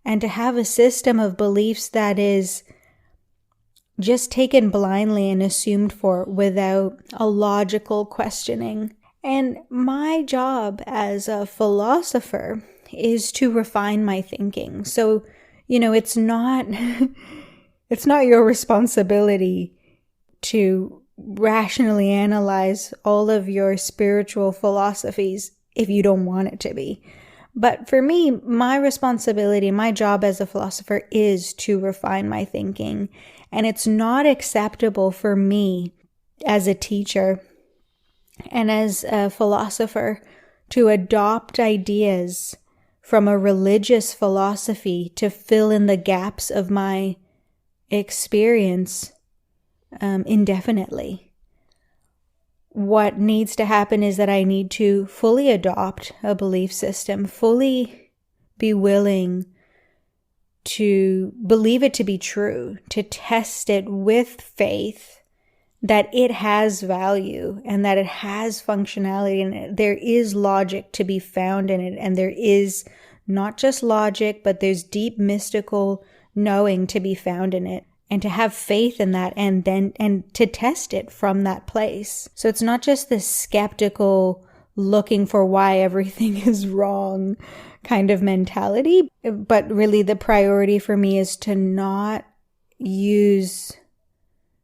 and to have a system of beliefs that is just taken blindly and assumed for without a logical questioning. And my job as a philosopher is to refine my thinking. So, it's not it's not your responsibility to rationally analyze all of your spiritual philosophies if you don't want it to be. But for me, my responsibility, my job as a philosopher is to refine my thinking. And it's not acceptable for me as a teacher and as a philosopher to adopt ideas from a religious philosophy to fill in the gaps of my experience indefinitely. What needs to happen is that I need to fully adopt a belief system, fully be willing to believe it to be true, to test it with faith that it has value and that it has functionality and there is logic to be found in it. And there is not just logic, but there's deep mystical knowing to be found in it. And to have faith in that and to test it from that place. So it's not just this skeptical looking for why everything is wrong kind of mentality, but really the priority for me is to not use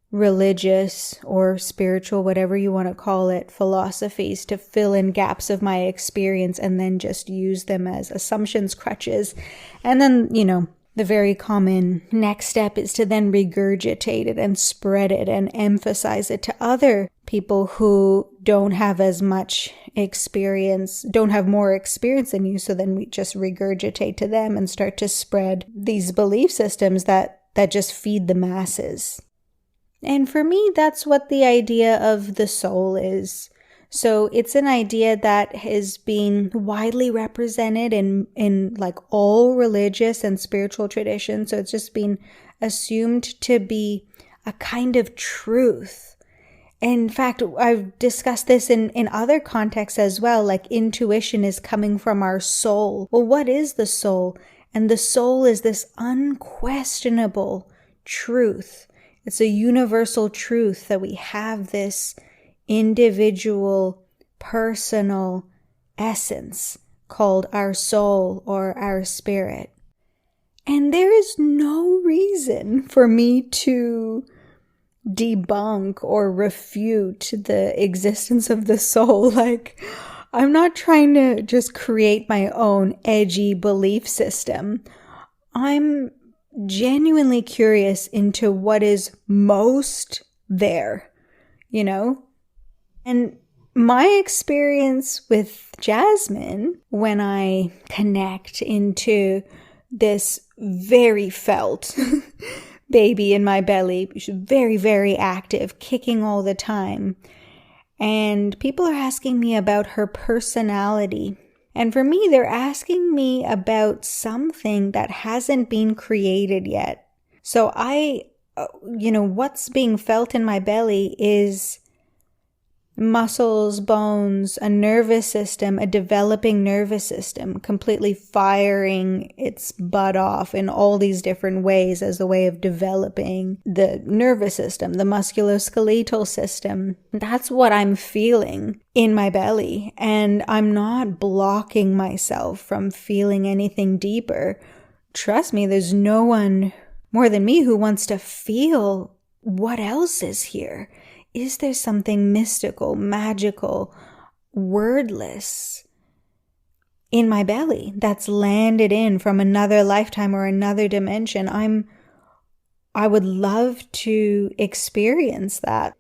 religious or spiritual, whatever you want to call it, philosophies to fill in gaps of my experience and then just use them as assumptions, crutches. And then, the very common next step is to then regurgitate it and spread it and emphasize it to other people who don't have as much experience, don't have more experience than you. So then we just regurgitate to them and start to spread these belief systems that just feed the masses. And for me, that's what the idea of the soul is. So it's an idea that has been widely represented in like all religious and spiritual traditions. So it's just been assumed to be a kind of truth. In fact, I've discussed this in other contexts as well, like intuition is coming from our soul. Well, what is the soul? And the soul is this unquestionable truth. It's a universal truth that we have this individual, personal essence called our soul or our spirit. And there is no reason for me to debunk or refute the existence of the soul. Like, I'm not trying to just create my own edgy belief system. I'm genuinely curious into what is most there, And my experience with Jasmine, when I connect into this very felt baby in my belly, she's very, very active, kicking all the time. And people are asking me about her personality. And for me, they're asking me about something that hasn't been created yet. So what's being felt in my belly is muscles, bones, a nervous system, a developing nervous system, completely firing its butt off in all these different ways as a way of developing the nervous system, the musculoskeletal system. That's what I'm feeling in my belly. And I'm not blocking myself from feeling anything deeper. Trust me, there's no one more than me who wants to feel what else is here. Is there something mystical, magical, wordless in my belly that's landed in from another lifetime or another dimension? I would love to experience that.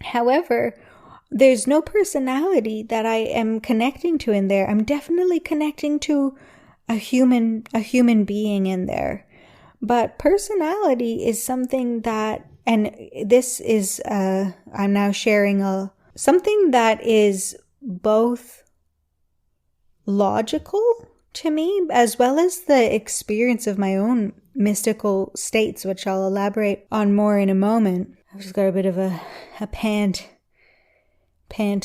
However, there's no personality that I am connecting to in there. I'm definitely connecting to a human being in there. But personality is something that, and this is, I'm now sharing something that is both logical to me, as well as the experience of my own mystical states, which I'll elaborate on more in a moment. I've just got a bit of a pant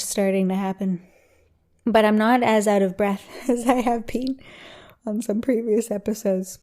starting to happen. But I'm not as out of breath as I have been on some previous episodes.